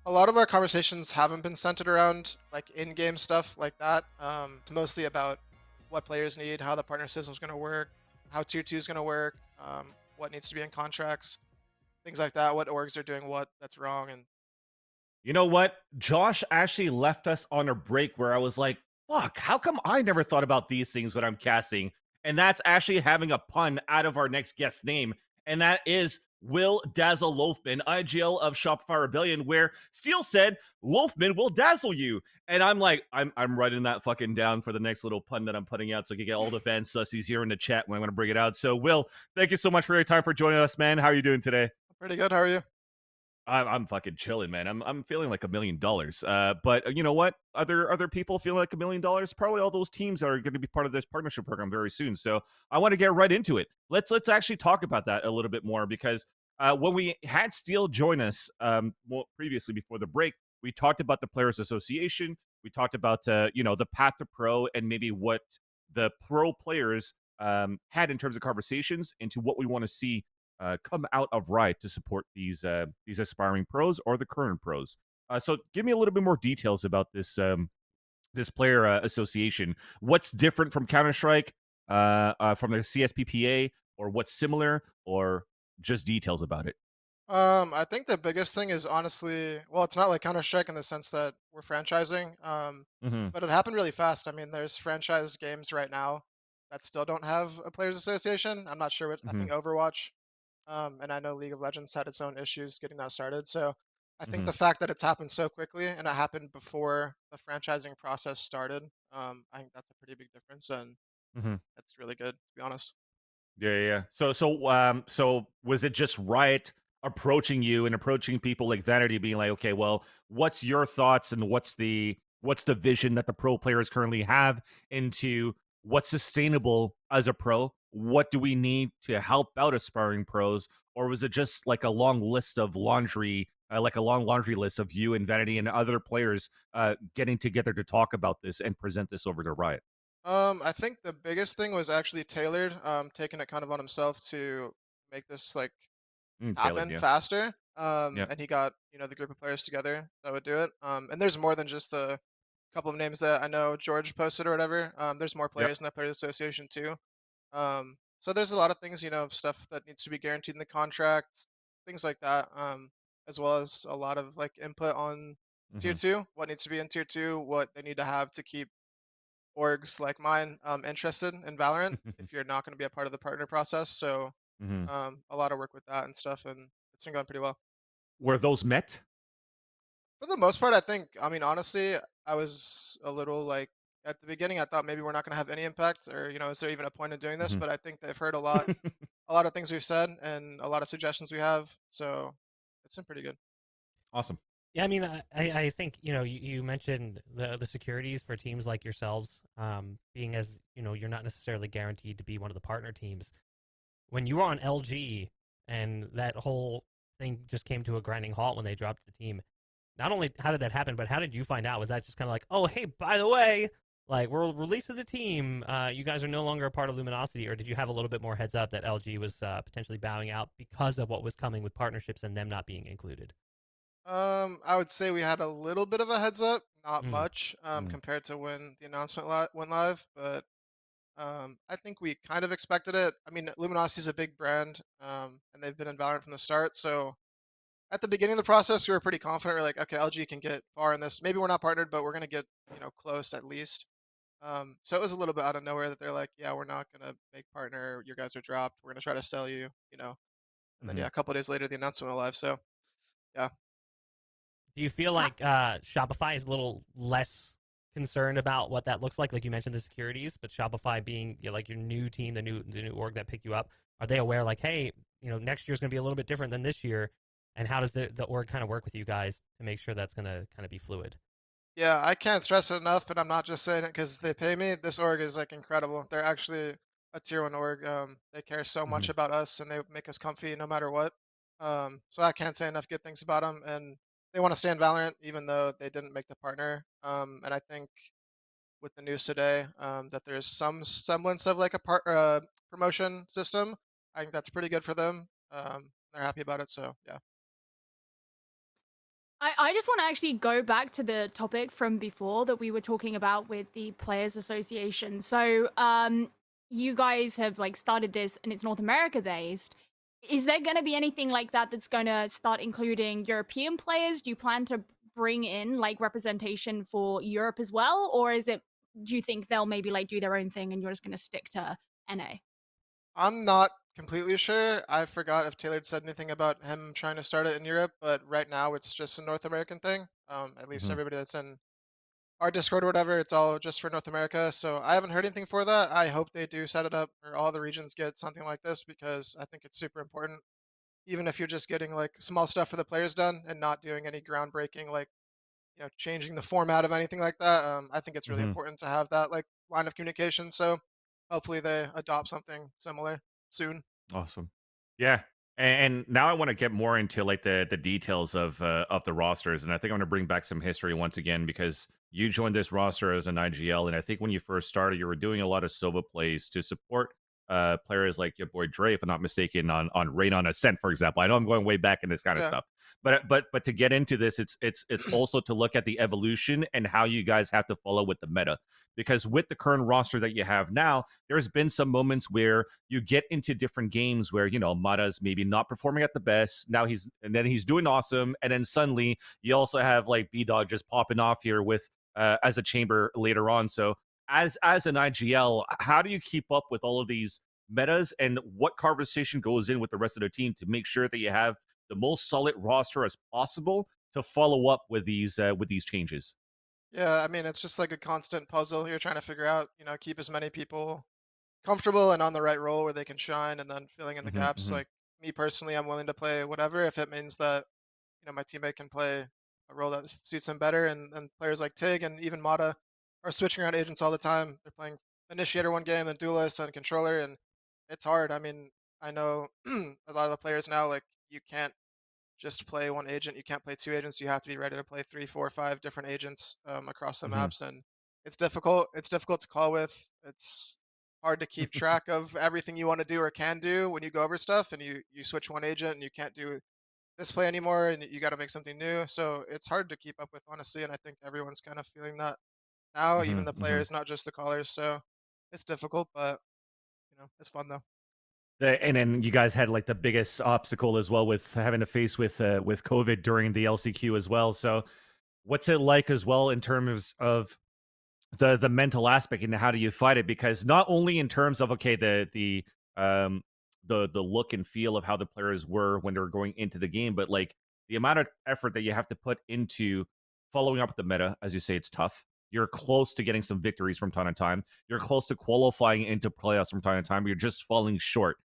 A lot of our conversations haven't been centered around like in-game stuff like that. It's mostly about what players need, how the partner system is going to work, how tier two is going to work, what needs to be in contracts, things like that. What orgs are doing what that's wrong, and You know what? Josh actually left us on a break where I was like, fuck, how come I never thought about these things when I'm casting? And that's actually having a pun out of our next guest name. And that is Will Dazzle Loafman, IGL of Shopify Rebellion, where Steele said, Loafman will dazzle you. And I'm like, I'm writing that fucking down for the next little pun that I'm putting out so I can get all the fan sussies here in the chat when I'm going to bring it out. So, Will, thank you so much for your time for joining us, man. How are you doing today? pretty good. How are you? I'm fucking chilling, man. I'm feeling like $1 million. But you know what? Other people feeling like $1 million. Probably all those teams are going to be part of this partnership program very soon. So I want to get right into it. Let's actually talk about that a little bit more because when we had Steele join us previously before the break, we talked about the Players Association. We talked about the path to pro and maybe what the pro players had in terms of conversations into what we want to see come out of Riot to support these aspiring pros or the current pros. So give me a little bit more details about this player association. What's different from Counter Strike, from the CSPPA, or what's similar, or just details about it? I think the biggest thing is honestly, well, it's not like Counter Strike in the sense that we're franchising, Hmm. but it happened really fast. I mean, there's franchise games right now that still don't have a players association. I'm not sure what. I Hmm. think Overwatch. And I know League of Legends had its own issues getting that started. So I think Hmm. the fact that it's happened so quickly and it happened before the franchising process started, I think that's a pretty big difference, and Hmm. it's really good to be honest. Yeah, yeah, yeah. So was it just Riot approaching you and approaching people like Vanity, being like, okay, well, what's your thoughts and what's the vision that the pro players currently have into what's sustainable as a pro? What do we need to help out aspiring pros? Or was it just like a long list of laundry, like a long laundry list of you and Vanity and other players getting together to talk about this and present this over to Riot? I think the biggest thing was actually tailored, taking it kind of on himself to make this like Tailored, happen yeah. faster. Yeah. And he got the group of players together that would do it. And there's more than just a couple of names that I know George posted or whatever. There's more Yep. players in that players association too. So there's a lot of things, stuff that needs to be guaranteed in the contract, things like that, as well as a lot of like input on tier Hmm. two, what needs to be in tier two, what they need to have to keep orgs like mine interested in Valorant if you're not going to be a part of the partner process. So Hmm. a lot of work with that and stuff, and it's been going pretty well. Were those met? For the most part, I think, I mean, honestly, I was a little like, at the beginning, I thought maybe we're not going to have any impact, or is there even a point in doing this? Mhm. But I think they've heard a lot of things we've said and a lot of suggestions we have. So it's been pretty good. Awesome. Yeah, I mean, I think you mentioned the securities for teams like yourselves, being as you're not necessarily guaranteed to be one of the partner teams. When you were on LG and that whole thing just came to a grinding halt when they dropped the team, not only how did that happen, but how did you find out? Was that just kind of like, oh hey, by the way, like we're releasing the team, you guys are no longer a part of Luminosity, or did you have a little bit more heads up that LG was potentially bowing out because of what was coming with partnerships and them not being included? I would say we had a little bit of a heads up, not Mm, much, mm. compared to when the announcement went live, but I think we kind of expected it. I mean, Luminosity is a big brand, and they've been in Valorant from the start. So at the beginning of the process, we were pretty confident. We're like, okay, LG can get far in this. Maybe we're not partnered, but we're gonna get close at least. So it was a little bit out of nowhere that they're like, yeah, we're not gonna make partner. Your guys are dropped. We're gonna try to sell you. And then Mhm. yeah, a couple days later, the announcement went live. So yeah. Do you feel like Shopify is a little less concerned about what that looks like? Like you mentioned the securities, but Shopify being like your new team, the new org that picked you up, are they aware like, hey, next year's going to be a little bit different than this year, and how does the org kind of work with you guys to make sure that's going to kind of be fluid? Yeah, I can't stress it enough, and I'm not just saying it because they pay me. This org is like incredible. They're actually a tier one org. They care so much Mhm. about us, and they make us comfy no matter what. So I can't say enough good things about them, and they want to stay in Valorant even though they didn't make the partner. And I think with the news today, that there's some semblance of like a promotion system. I think that's pretty good for them. They're happy about it, so yeah. I just want to actually go back to the topic from before that we were talking about with the Players Association. So, you guys have like started this and it's North America based. Is there going to be anything like that that's going to start including European players? Do you plan to bring in like representation for Europe as well? Or do you think they'll maybe like do their own thing and you're just going to stick to NA? I'm not completely sure. I forgot if Taylor had said anything about him trying to start it in Europe, but right now it's just a North American thing. At least Hmm. everybody that's in our Discord or whatever, it's all just for North America. So I haven't heard anything for that. I hope they do set it up or all the regions get something like this because I think it's super important. Even if you're just getting like small stuff for the players done and not doing any groundbreaking, like changing the format of anything like that. I think it's really Hmm. important to have that like line of communication. So hopefully they adopt something similar soon. Awesome. Yeah. And now I want to get more into like the details of the rosters, and I think I'm going to bring back some history once again because you joined this roster as an IGL, and I think when you first started, you were doing a lot of solo plays to support players like your boy Dre, if I'm not mistaken, on Raid on Ascent, for example. I know I'm going way back in this kind of Yeah. stuff, but to get into this, it's also to look at the evolution and how you guys have to follow with the meta, because with the current roster that you have now, there's been some moments where you get into different games where Mata's maybe not performing at the best. Now he's doing awesome, and then suddenly you also have like B Dog just popping off here with as a chamber later on. So as an IGL, how do you keep up with all of these metas, and what conversation goes in with the rest of the team to make sure that you have the most solid roster as possible to follow up with these changes? Yeah, I mean, it's just like a constant puzzle you're trying to figure out, keep as many people comfortable and on the right role where they can shine and then filling in the Hmm. gaps. Hmm. Like me personally, I'm willing to play whatever if it means that, my teammate can play a role that suits him better. And players like Tig and even Mata are switching around agents all the time. They're playing initiator one game, then duelist, then controller, and it's hard. I mean, I know a lot of the players now, like you can't just play one agent. You can't play two agents. You have to be ready to play three, four, five different agents across the Hmm. maps, and it's difficult. It's difficult to call with. It's hard to keep track of everything you want to do or can do when you go over stuff, and you switch one agent and you can't do this play anymore, and you got to make something new. So it's hard to keep up with, honestly, and I think everyone's kind of feeling that now, Hmm. even the Hmm. players, not just the callers. So it's difficult, but it's fun though. And then you guys had like the biggest obstacle as well with having to face with COVID during the LCQ as well. So what's it like as well in terms of the mental aspect, and how do you fight it? Because not only in terms of okay um the look and feel of how the players were when they were going into the game, but like the amount of effort that you have to put into following up with the meta. As you say, it's tough. You're close to getting some victories from time to time. You're close to qualifying into playoffs from time to time, but you're just falling short.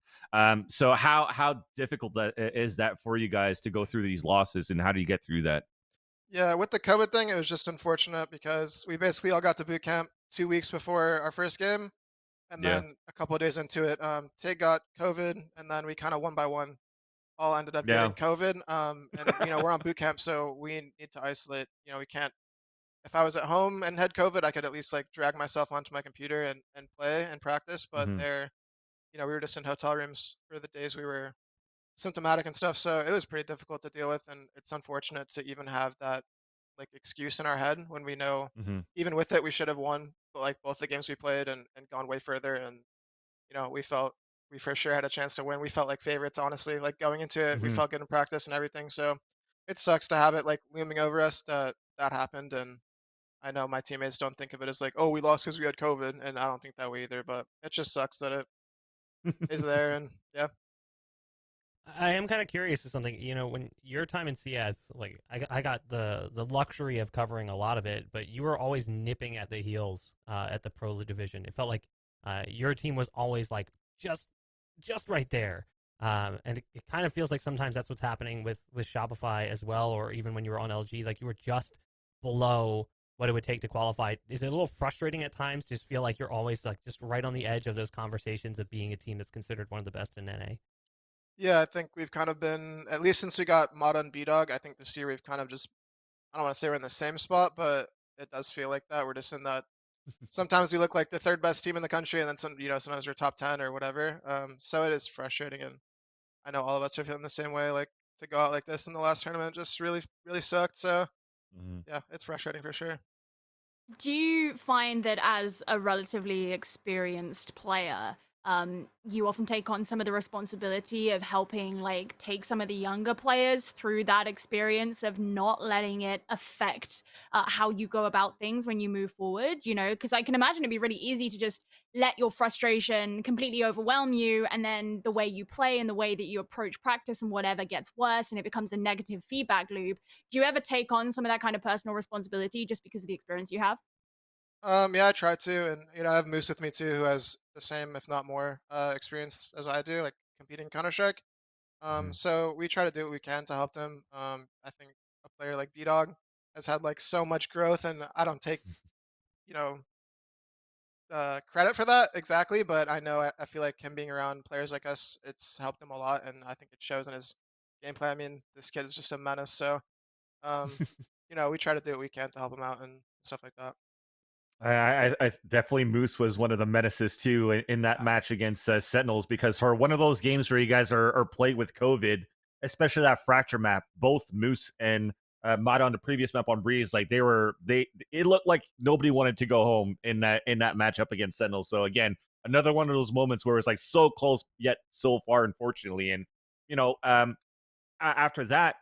So how difficult is that for you guys to go through these losses, and how do you get through that? Yeah, with the COVID thing, it was just unfortunate because we basically all got to boot camp 2 weeks before our first game, and Yeah. then a couple of days into it, Tig got COVID, and then we kind of one by one all ended up Yeah. getting COVID. And we're on boot camp, so we need to isolate. We can't. If I was at home and had COVID, I could at least like drag myself onto my computer and play and practice. But Hmm. there, we were just in hotel rooms for the days we were symptomatic and stuff. So it was pretty difficult to deal with, and it's unfortunate to even have that like excuse in our head when we know Hmm. even with it we should have won like both the games we played and gone way further. And we felt we for sure had a chance to win. We felt like favorites, honestly, like going into it. We Hmm. felt good in practice and everything. So it sucks to have it like looming over us that that happened. And I know my teammates don't think of it as like, oh, we lost because we had COVID, and I don't think that way either. But it just sucks that it is there. And yeah. I am kind of curious to something. When your time in CS, like I got the luxury of covering a lot of it, but you were always nipping at the heels at the pro division. It felt like your team was always like just just right there. And it kind of feels like sometimes that's what's happening with Shopify as well, or even when you were on LG, like you were just below what it would take to qualify. Is it a little frustrating at times to just feel like you're always like just right on the edge of those conversations of being a team that's considered one of the best in NA? Yeah, I think we've kind of been, at least since we got Mod and B-Dog, I think this year we've kind of just, I don't want to say we're in the same spot, but it does feel like that. We're just in that. Sometimes we look like the third best team in the country, and then sometimes we're top 10 or whatever. So it is frustrating, and I know all of us are feeling the same way. Like to go out like this in the last tournament just really sucked. So Mhm. yeah, it's frustrating for sure. Do you find that as a relatively experienced player, you often take on some of the responsibility of helping, like, take some of the younger players through that experience of not letting it affect how you go about things when you move forward? You know, because I can imagine it'd be really easy to just let your frustration completely overwhelm you, and then the way you play and the way that you approach practice and whatever gets worse, and it becomes a negative feedback loop. Do you ever take on some of that kind of personal responsibility just because of the experience you have? Yeah, I try to, and I have Moose with me too, who has the same, if not more, experience as I do, like competing Counter Strike. Mhm. So we try to do what we can to help them. I think a player like B Dog has had like so much growth, and I don't take you know credit for that exactly, but I feel like him being around players like us, it's helped him a lot, and I think it shows in his gameplay. I mean, this kid is just a menace. So um, we try to do what we can to help him out and stuff like that. I definitely Moose was one of the menaces too in that Yeah. match against Sentinels because for one of those games where you guys are playing with COVID, especially that fracture map, both Moose and Mata on the previous map on Breeze, like they it looked like nobody wanted to go home in that matchup against Sentinels. So again, another one of those moments where it's like so close yet so far, unfortunately. And you know, after that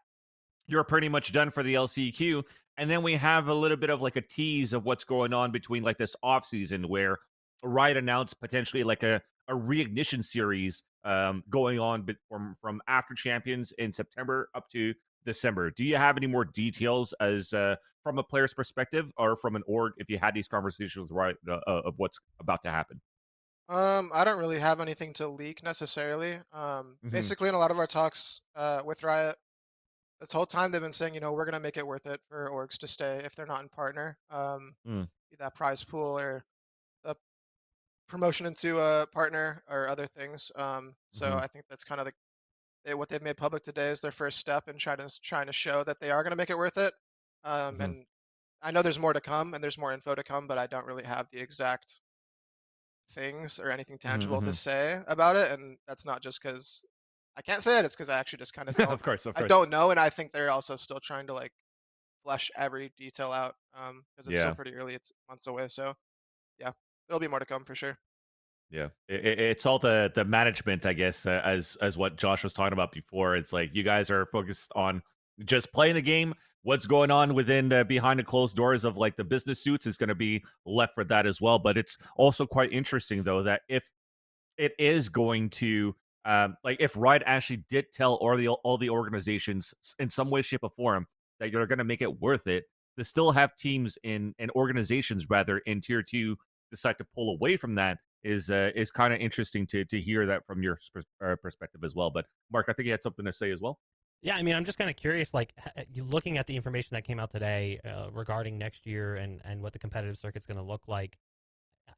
you're pretty much done for the LCQ. And then we have a little bit of like a tease of what's going on between like this off season where Riot announced potentially like a reignition series going on from after champions in September up to December. Do you have any more details as from a player's perspective or from an org if you had these conversations right of what's about to happen? I don't really have anything to leak necessarily. Hmm. Basically, in a lot of our talks with Riot, this whole time they've been saying, we're gonna make it worth it for orgs to stay if they're not in partner. Mm. Be that prize pool or the promotion into a partner or other things. So Hmm. I think that's kind of what they've made public today is their first step in trying to show that they are gonna make it worth it. Hmm. And I know there's more to come and there's more info to come, but I don't really have the exact things or anything tangible to Hmm. say about it, and that's not just because I can't say it. It's because I actually just kind of don't. Of course, of I course. don't know, and I think they're also still trying to like flesh every detail out because it's still Yeah. pretty early. It's months away, so yeah, there'll be more to come for sure. Yeah, it's all the management, I guess, as what Josh was talking about before. It's like you guys are focused on just playing the game. What's going on within the behind the closed doors of like the business suits is going to be left for that as well. But it's also quite interesting though that if it is going to like if Riot actually did tell all the organizations in some way, shape, or form that you're going to make it worth it to still have teams in and organizations rather in tier two decide to pull away from that is kind of interesting to hear that from your perspective as well. But Mark, I think you had something to say as well. Yeah, I mean, I'm just kind of curious, like, you looking at the information that came out today regarding next year and what the competitive circuit's going to look like.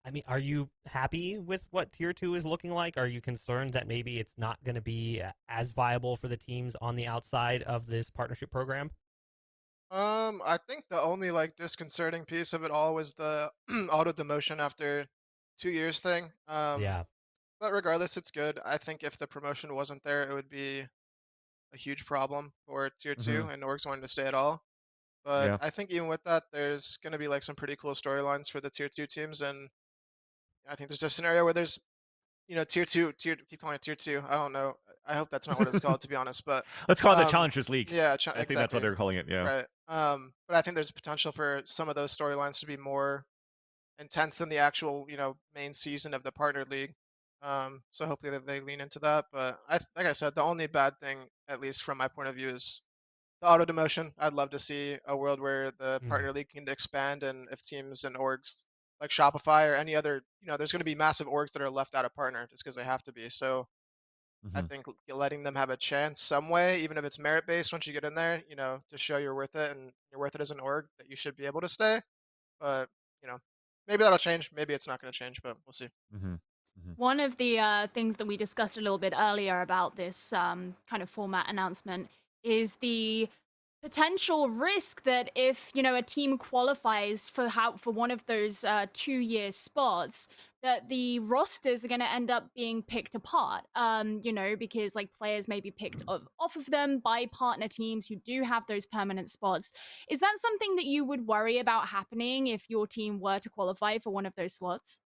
I mean, are you happy with what Tier 2 is looking like? Are you concerned that maybe it's not going to be as viable for the teams on the outside of this partnership program? I think the only like disconcerting piece of it all was the auto demotion after 2 years thing. Yeah. But regardless, it's good. I think if the promotion wasn't there, it would be a huge problem for tier Hmm. two and orgs wanting to stay at all. But Yeah. I think even with that, there's going to be like some pretty cool storylines for the tier two teams, and I think there's a scenario where there's tier two, keep calling it tier two. I don't know. I hope that's not what it's called, to be honest. But Let's call it the um, Challengers League. yeah, I think that's what exactly, they're calling it. Yeah. right. But I think there's potential for some of those storylines to be more intense than the actual main season of the partner league. So hopefully they lean into that. But like I said, the only bad thing, at least from my point of view, is the auto demotion. I'd love to see a world where the Mm. partner league can expand, and if teams and orgs like Shopify or any other, there's going to be massive orgs that are left out of partner just because they have to be. So I Hmm. think letting them have a chance some way, even if it's merit based, once you get in there, to show you're worth it and you're worth it as an org, that you should be able to stay. But you know, maybe that'll change. Maybe it's not going to change, but we'll see. Hmm. Hmm. One of the things that we discussed a little bit earlier about this kind of format announcement is the potential risk that if a team qualifies for one of those 2-year spots, that the rosters are going to end up being picked apart, because like players may be picked off of them by partner teams who do have those permanent spots. Is that something that you would worry about happening if your team were to qualify for one of those slots?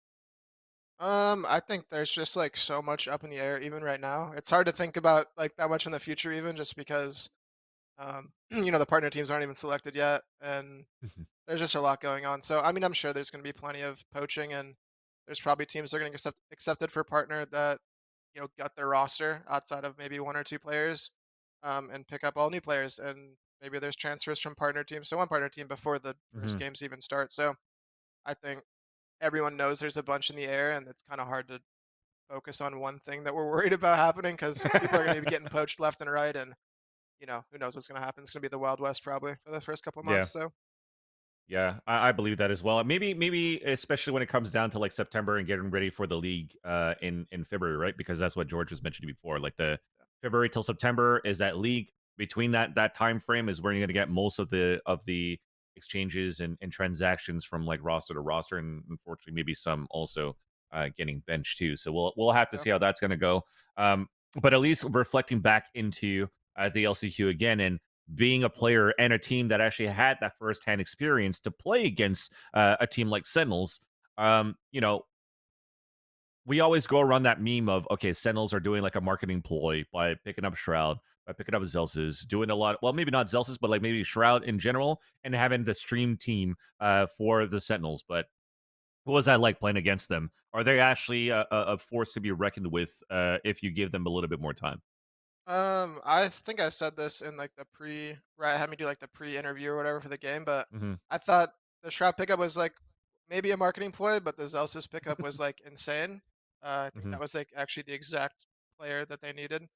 I think there's just like so much up in the air even right now. It's hard to think about like that much in the future even just because the partner teams aren't even selected yet and there's just a lot going on. So I mean, I'm sure there's going to be plenty of poaching and there's probably teams that are going to get accepted for partner that gut their roster outside of maybe one or two players and pick up all new players and maybe there's transfers from partner teams to one partner team before the first Hmm. games even start. So I think everyone knows there's a bunch in the air and it's kind of hard to focus on one thing that we're worried about happening because people are going to be getting poached left and right and who knows what's going to happen. It's going to be the Wild West probably for the first couple of Yeah. months. So Yeah, I believe that as well. Maybe especially when it comes down to like September and getting ready for the league in February, right? Because that's what George was mentioning before. Like the February till September is that league. Between that time frame is where you're going to get most of the exchanges and transactions from like roster to roster, and unfortunately maybe some also getting benched too. So we'll have to yeah. see how that's going to go. But at least reflecting back into the LCQ again and being a player and a team that actually had that firsthand experience to play against a team like Sentinels, um, you know, we always go around that meme of, okay, Sentinels are doing like a marketing ploy by picking up Shroud, by picking up Zelsis, doing a lot. Well, maybe not Zelsis, but like maybe Shroud in general, and having the stream team for the Sentinels. But what was that like playing against them? Are they actually a force to be reckoned with if you give them a little bit more time? I think I said this in like the Riot had me do like the pre-interview or whatever for the game, but Hmm. I thought the Shroud pickup was like maybe a marketing ploy, but the Zelsis pickup was like insane. I think Hmm. that was like actually the exact player that they needed.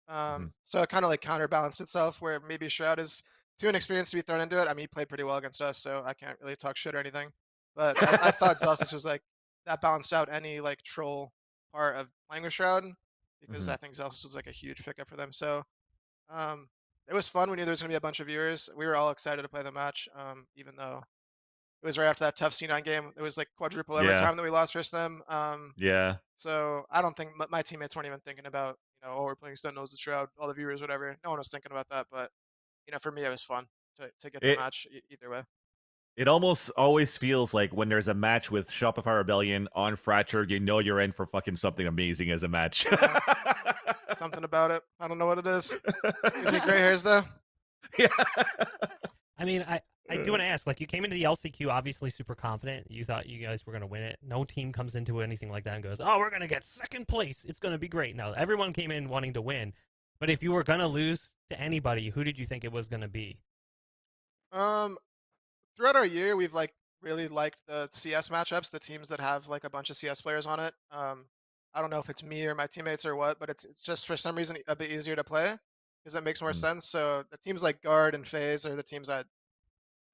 Hmm. So it kind of like counterbalanced itself where maybe Shroud is too inexperienced to be thrown into it. I mean, he played pretty well against us, so I can't really talk shit or anything. But I thought Zelsis was like that balanced out any like troll part of playing with Shroud because Hmm. I think Zelsis was like a huge pickup for them. So um, it was fun. We knew there was gonna be a bunch of viewers. We were all excited to play the match, even though it was right after that tough C9 game. It was like quadruple every Yeah. time that we lost versus them. Yeah. So I don't think my teammates weren't even thinking about oh we're playing Sentinels the Shroud, all the viewers, whatever. No one was thinking about that. But for me it was fun to get the It match either way. It almost always feels like when there's a match with Shopify Rebellion on Fracture, you know you're in for fucking something amazing as a match. Yeah, something about it. I don't know what it is. Gives me gray hairs though. Yeah. I mean, I do want to ask, like, you came into the LCQ obviously super confident. You thought you guys were going to win it. No team comes into anything like that and goes, oh, we're going to get second place. It's going to be great. No, everyone came in wanting to win. But if you were going to lose to anybody, who did you think it was going to be? Um, Throughout our year, we've like really liked the CS matchups, the teams that have like a bunch of CS players on it. I don't know if it's me or my teammates or what, but it's just for some reason a bit easier to play because it makes more Mm, sense. So the teams like Guard and FaZe are the teams I'd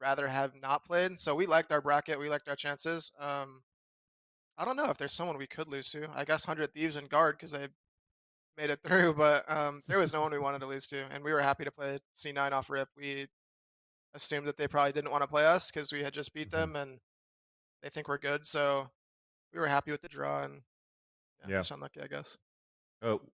rather have not played. So we liked our bracket, we liked our chances. I don't know if there's someone we could lose to. I guess 100 Thieves and Guard because they made it through, but there was no one we wanted to lose to, and we were happy to play C9 off rip. We assumed that they probably didn't want to play us because we had just beat mhm. them and they think we're good. So we were happy with the draw and yeah, Yeah. just unlucky, I guess.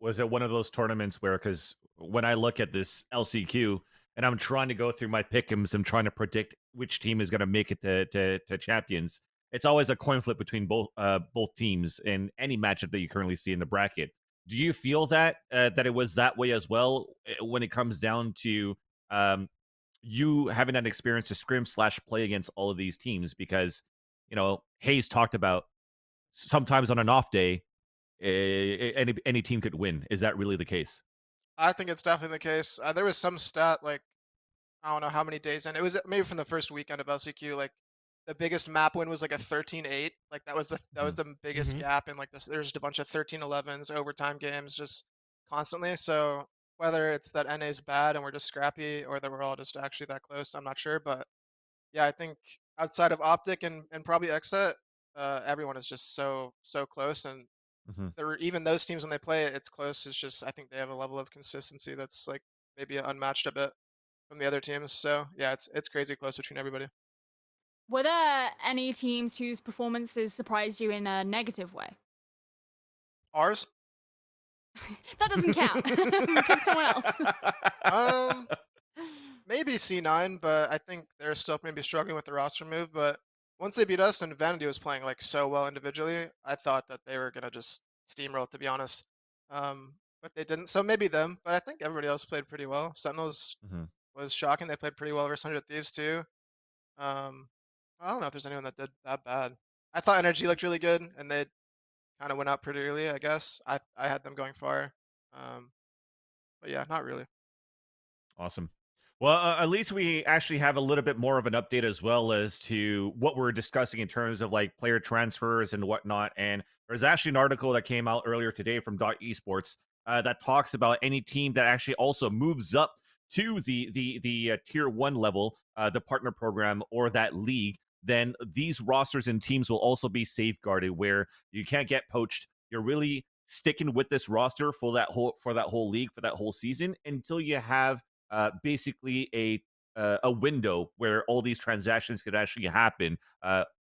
Was it one of those tournaments where, because when I look at this LCQ and I'm trying to go through my pick'ems, I'm trying to predict which team is going to make it to champions. It's always a coin flip between both teams in any matchup that you currently see in the bracket. Do you feel that it was that way as well when it comes down to um, you having that experience to scrim/play against all of these teams? Because Hayes talked about sometimes on an off day any team could win. Is that really the case? I think it's definitely the case. There was some stat like I don't know how many days in. It was maybe from the first weekend of LCQ. Like the biggest map win was like a 13-8. Like that was Mhm. the biggest Mm-hmm. gap in like this. There's just a bunch of 13-11s, overtime games, just constantly. So whether it's that NA is bad and we're just scrappy, or that we're all just actually that close, I'm not sure. But yeah, I think outside of Optic and probably XSET, everyone is just so close, and Mhm. there even those teams when they play it, it's close. It's just I think they have a level of consistency that's like maybe unmatched a bit from the other teams. So yeah, it's crazy close between everybody. Were there any teams whose performances surprised you in a negative way? Ours, That doesn't count. Pick someone else. um, maybe C9, but I think they're still maybe struggling with the roster move. But once they beat us and Vanity was playing like so well individually, I thought that they were gonna just steamroll, to be honest. But they didn't. So maybe them. But I think everybody else played pretty well. Sentinels Mhm. was shocking. They played pretty well versus 100 Thieves too. Um, I don't know if there's anyone that did that bad. I thought Energy looked really good, and they kind of went out pretty early. I guess I had them going far. Um, but yeah, not really. Awesome. Well, at least we actually have a little bit more of an update as well as to what we're discussing in terms of like player transfers and whatnot. And there's actually an article that came out earlier today from Esports that talks about any team that actually also moves up to the tier one level, the partner program or that league. Then these rosters and teams will also be safeguarded, where you can't get poached. You're really sticking with this roster for that whole league for that whole season until you have basically a window where all these transactions could actually happen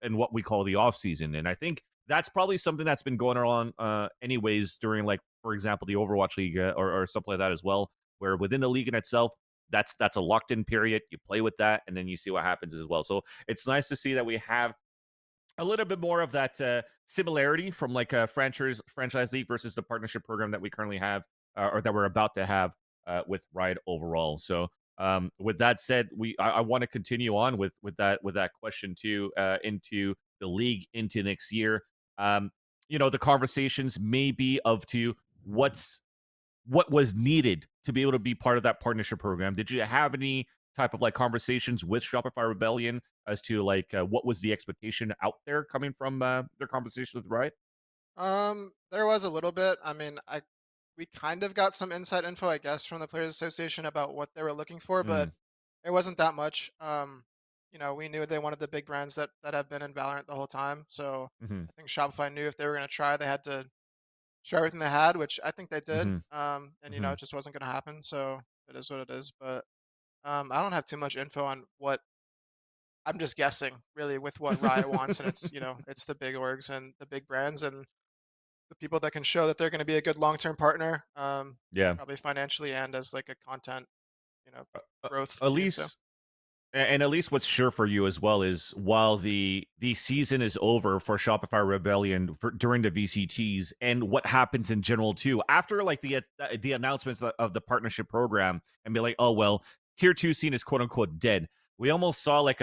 in what we call the off season. And I think that's probably something that's been going on anyways during, like, for example, the Overwatch League or something like that as well, where within the league in itself, that's a locked in period. You play with that, and then you see what happens as well. So it's nice to see that we have a little bit more of that similarity from like a franchise league versus the partnership program that we currently have or that we're about to have with Riot overall. So with that said, I want to continue on with that question too into the league into next year. The conversations may be of to what was needed to be able to be part of that partnership program. Did you have any type of like conversations with Shopify Rebellion as to like what was the expectation out there coming from their conversation with Riot? There was a little bit. I mean, I we kind of got some inside info, I guess, from the Players Association about what they were looking for, but Mm, it wasn't that much. We knew they wanted the big brands that have been in Valorant the whole time. So hmm I think Shopify knew if they were going to try, they had to show everything they had, which I think they did. hmm And hmm it just wasn't going to happen. So it is what it is. But I don't have too much info on what I'm just guessing really with what Riot wants, and it's the big orgs and the big brands and the people that can show that they're going to be a good long-term partner, Yeah. probably financially and as like a content, you know, Uh, uh, growth at team. So least and at least what's sure for you as well is while the season is over for Shopify Rebellion during the VCTs and what happens in general too after like the announcements of the partnership program and be like, oh well, tier two scene is quote unquote dead. We almost saw like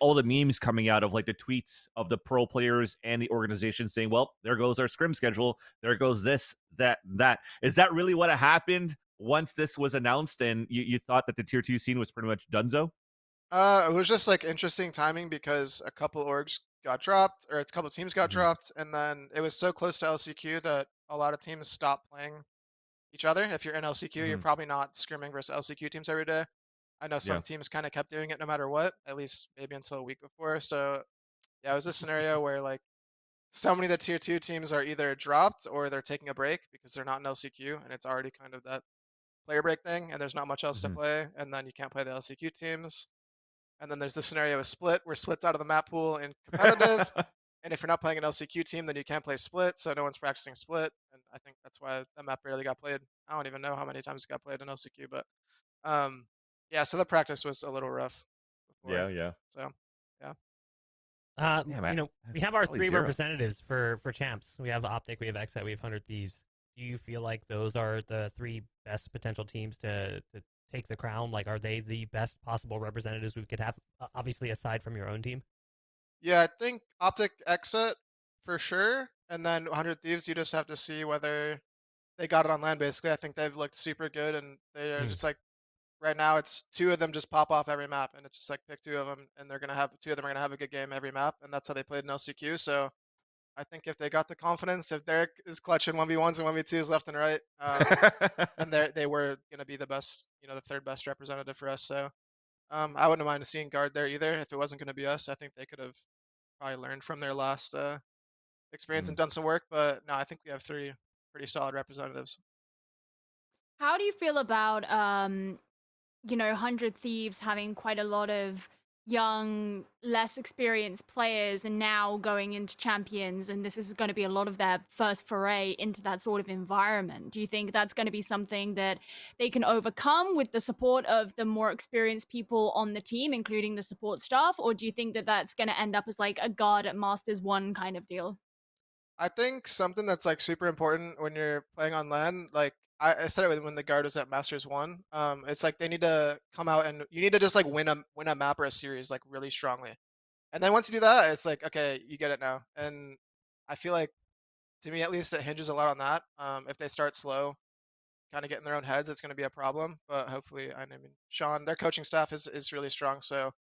all the memes coming out of like the tweets of the pro players and the organization saying, well, there goes our scrim schedule, there goes this, that. Is that really what happened once this was announced and you thought that the tier two scene was pretty much donezo? it was just like interesting timing because a couple orgs got dropped, or it's a couple teams got hmm dropped, and then it was so close to LCQ that a lot of teams stopped playing each other. If you're in LCQ, you're hmm probably not scrimming versus LCQ teams every day. I know some Yeah. teams kind of kept doing it no matter what, at least maybe until a week before. So yeah, it was a scenario where like so many of the tier two teams are either dropped or they're taking a break because they're not in LCQ and it's already kind of that player break thing and there's not much else to hmm play and then you can't play the LCQ teams. And then there's the scenario of split where split's out of the map pool in competitive. And if you're not playing an LCQ team, then you can't play split, so no one's practicing split. And I think that's why the map barely got played. I don't even know how many times it got played in LCQ, but um, yeah. So the practice was a little rough before. Yeah, yeah. So yeah. Yeah, man. We have our Probably three zero. representatives for champs. We have Optic, we have XSET, we have 100 Thieves. Do you feel like those are the three best potential teams to take the crown? Like, are they the best possible representatives we could have? Obviously, aside from your own team. Yeah, I think Optic exit for sure, and then 100 Thieves. You just have to see whether they got it on land. Basically, I think they've looked super good, and they're Hmm. just like right now. It's two of them just pop off every map, and it's just like pick two of them, and two of them are gonna have a good game every map, and that's how they played in LCQ. So I think if they got the confidence, if Derek is clutching 1v1s and 1v2s left and right, then they were gonna be the best, the third best representative for us. So I wouldn't mind seeing guard there either if it wasn't gonna be us. I think they could have probably learned from their last experience Mhm. and done some work. But no, I think we have three pretty solid representatives. How do you feel about 100 Thieves having quite a lot of young, less experienced players and now going into champions, and this is going to be a lot of their first foray into that sort of environment. Do you think that's going to be something that they can overcome with the support of the more experienced people on the team, including the support staff? Or do you think that that's going to end up as like a God at Masters 1 kind of deal? I think something that's like super important when you're playing on LAN, like I said it when the guard was at Masters One. It's like they need to come out and you need to just like win a map or a series like really strongly. And then once you do that, it's like okay, you get it now. And I feel like to me at least it hinges a lot on that. If they start slow, kind of get in their own heads, it's going to be a problem. But hopefully, I mean, Sean, their coaching staff is really strong, so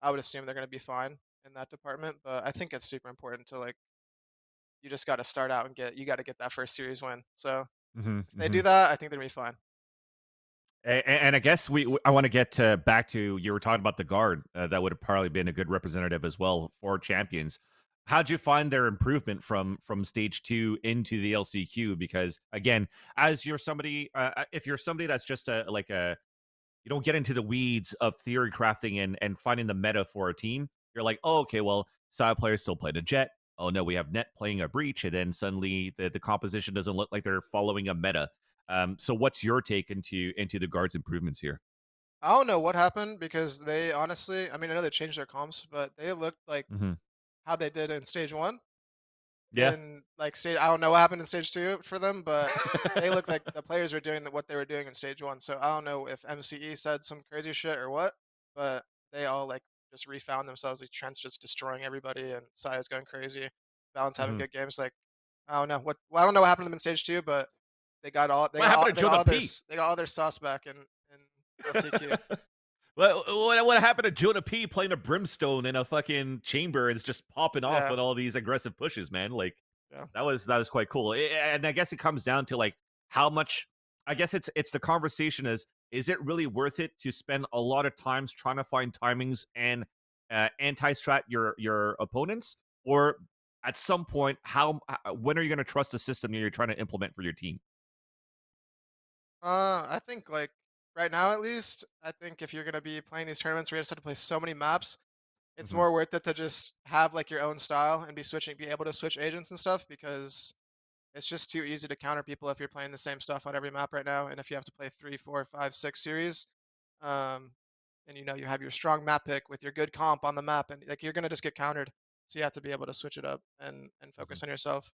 I would assume they're going to be fine in that department. But I think it's super important to like you just got to start out and you got to get that first series win. So Hmm. if they do that, I think they're gonna be fine. And I guess I want to get back to you were talking about the guard. That would have probably been a good representative as well for champions. How'd you find their improvement from stage 2 into the LCQ? Because again, as you're somebody, if you're somebody that's just like a you don't get into the weeds of theory crafting and finding the meta for a team. You're like, oh, okay, well, side players still playing a jet. Oh no, we have net playing a breach, and then suddenly the composition doesn't look like they're following a meta. So what's your take into the guards improvements here? I don't know what happened because they honestly, I mean, I know they changed their comps, but they looked like Hmm. how they did in stage one. Yeah. And like stage, I don't know what happened in stage two for them, but they look like the players were doing what they were doing in stage one. So I don't know if MCE said some crazy shit or what, but they all like just refound themselves. Like Trent's just destroying everybody, and Saya's going crazy. Balance having Hmm. good games. Like I don't know what. Well, I don't know what happened to them in stage two, but they got all they What got all happened to they got Jonah all their P? they got all their sauce back in LCQ. What happened to Jonah P playing a brimstone in a fucking chamber and it's just popping off Yeah, with all these aggressive pushes, man? Like yeah. that was quite cool. And I guess it comes down to like how much. I guess it's the conversation is it really worth it to spend a lot of times trying to find timings and anti-strat your opponents, or at some point when are you going to trust the system that you're trying to implement for your team? I think like right now at least, I think if you're gonna be playing these tournaments where you just have to play so many maps, it's Hmm. more worth it to just have like your own style and be able to switch agents and stuff because it's just too easy to counter people if you're playing the same stuff on every map right now. And if you have to play 3, 4, 5, 6 series, um, and you have your strong map pick with your good comp on the map, and like you're gonna just get countered. So you have to be able to switch it up and Hmm. focus on yourself.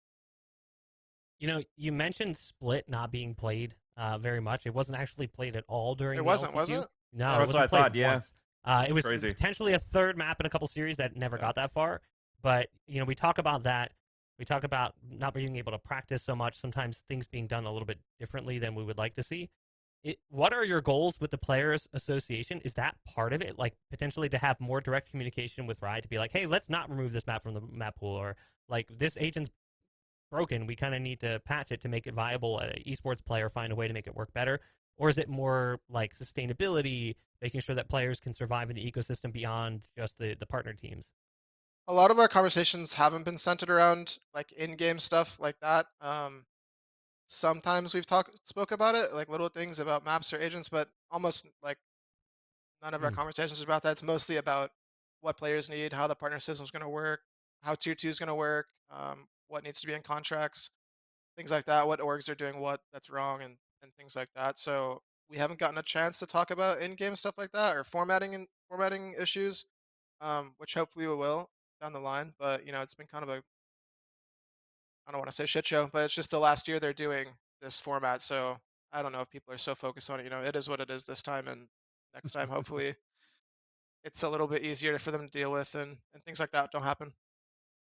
You mentioned Split not being played very much. It wasn't actually played at all during It the wasn't, was LCQ. it? No, Yeah. it That's what I wasn't played thought. Yeah, once. It was crazy. potentially a third map in a couple series that never Yeah. got that far. But we talk about that. We talk about not being able to practice so much. Sometimes things being done a little bit differently than we would like to see. What are your goals with the Players Association? Is that part of it? Like potentially to have more direct communication with Riot to be like, hey, let's not remove this map from the map pool, or like this agent's broken. We kind of need to patch it to make it viable. An esports player find a way to make it work better, or is it more like sustainability, making sure that players can survive in the ecosystem beyond just the partner teams? A lot of our conversations haven't been centered around like in-game stuff like that. Sometimes we've spoke about it, like little things about maps or agents, but almost like none of our Mm. conversations is about that. It's mostly about what players need, how the partner system is going to work, how tier two is going to work, what needs to be in contracts, things like that. What orgs are doing what that's wrong, and things like that. So we haven't gotten a chance to talk about in-game stuff like that or formatting issues, which hopefully we will down the line. But it's been kind of a I don't want to say shit show, but it's just the last year they're doing this format. So I don't know if people are so focused on it. It is what it is this time, and next time hopefully it's a little bit easier for them to deal with, and things like that don't happen.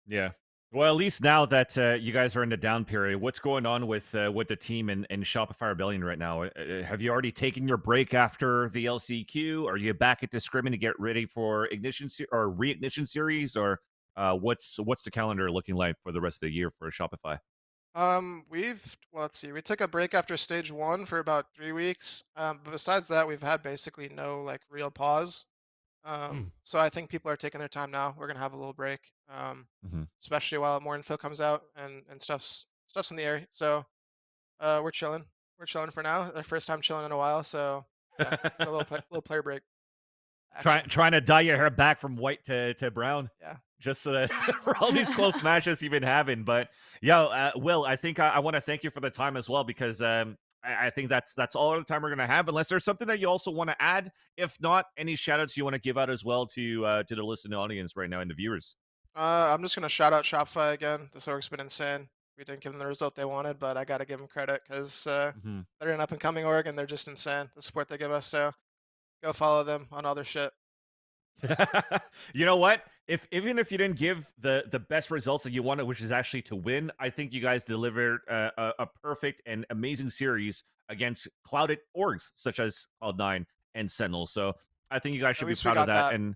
Yeah. Well, at least now that you guys are in the down period, what's going on with the team and Shopify Rebellion right now? Have you already taken your break after the LCQ? Are you back at the scrimming to get ready for or reignition series, or what's the calendar looking like for the rest of the year for Shopify? Let's see. We took a break after stage one for about 3 weeks. But besides that, we've had basically no like real pause. Mm. So I think people are taking their time now. We're gonna have a little break, Hmm. especially while more info comes out and stuff's in the air. So we're chilling. We're chilling for now. Our first time chilling in a while. So Yeah, a little player break. Action. Trying to dye your hair back from white to brown. Yeah. Just so that for all these close matches you've been having. But yeah, Will, I think I want to thank you for the time as well, because I think that's all the time we're gonna have, unless there's something that you also want to add. If not, any shout outs you want to give out as well to the listening audience right now and the viewers. I'm just gonna shout out Shopify again. This org's been insane. We didn't give them the result they wanted, but I gotta give them credit because Mhm. they're an up and coming org and they're just insane. The support they give us. So go follow them on all their shit. You know what? Even if you didn't give the best results that you wanted, which is actually to win, I think you guys delivered a perfect and amazing series against clouded orgs such as Cloud9 and Sentinel. So I think you guys should At be least we proud of got that. And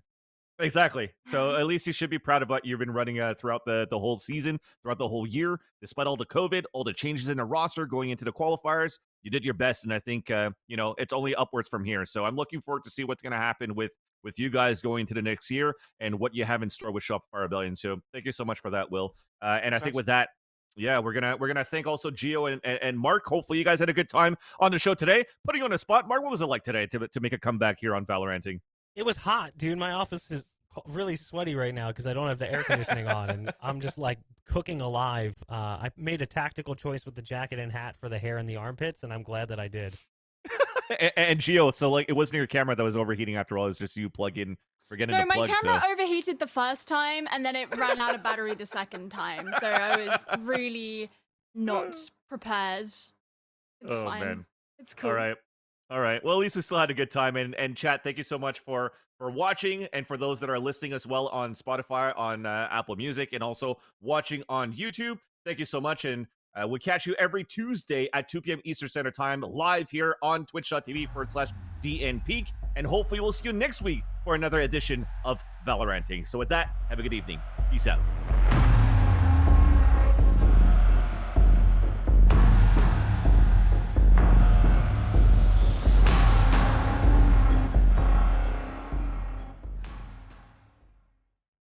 exactly. So at least you should be proud of what you've been running throughout the whole season, throughout the whole year, despite all the COVID, all the changes in the roster going into the qualifiers. You did your best, and I think it's only upwards from here. So I'm looking forward to see what's going to happen with you guys going into the next year and what you have in store with Shopify Rebellion. So thank you so much for that, Will. And I think with that, yeah, we're gonna thank also Gio and Mark. Hopefully you guys had a good time on the show today. Putting you on the spot, Mark, what was it like today to make a comeback here on Valoranting? It was hot, dude. My office is really sweaty right now because I don't have the air conditioning on, and I'm just like cooking alive. I made a tactical choice with the jacket and hat for the hair and the armpits, and I'm glad that I did. and Gio, so like it wasn't your camera that was overheating after all. It's just you forgetting No, to my plug. camera So. overheated the first time, and then it ran out of battery the second time. So I was really not prepared. It's fine. Man. It's cool. All right. Well, at least we still had a good time. And chat, thank you so much for watching, and for those that are listening as well on Spotify, on Apple Music, and also watching on YouTube. Thank you so much, and we'll catch you every Tuesday at 2 p.m. Eastern Standard Time, live here on twitch.tv/DNPeak. And hopefully we'll see you next week for another edition of Valoranting. So with that, have a good evening. Peace out.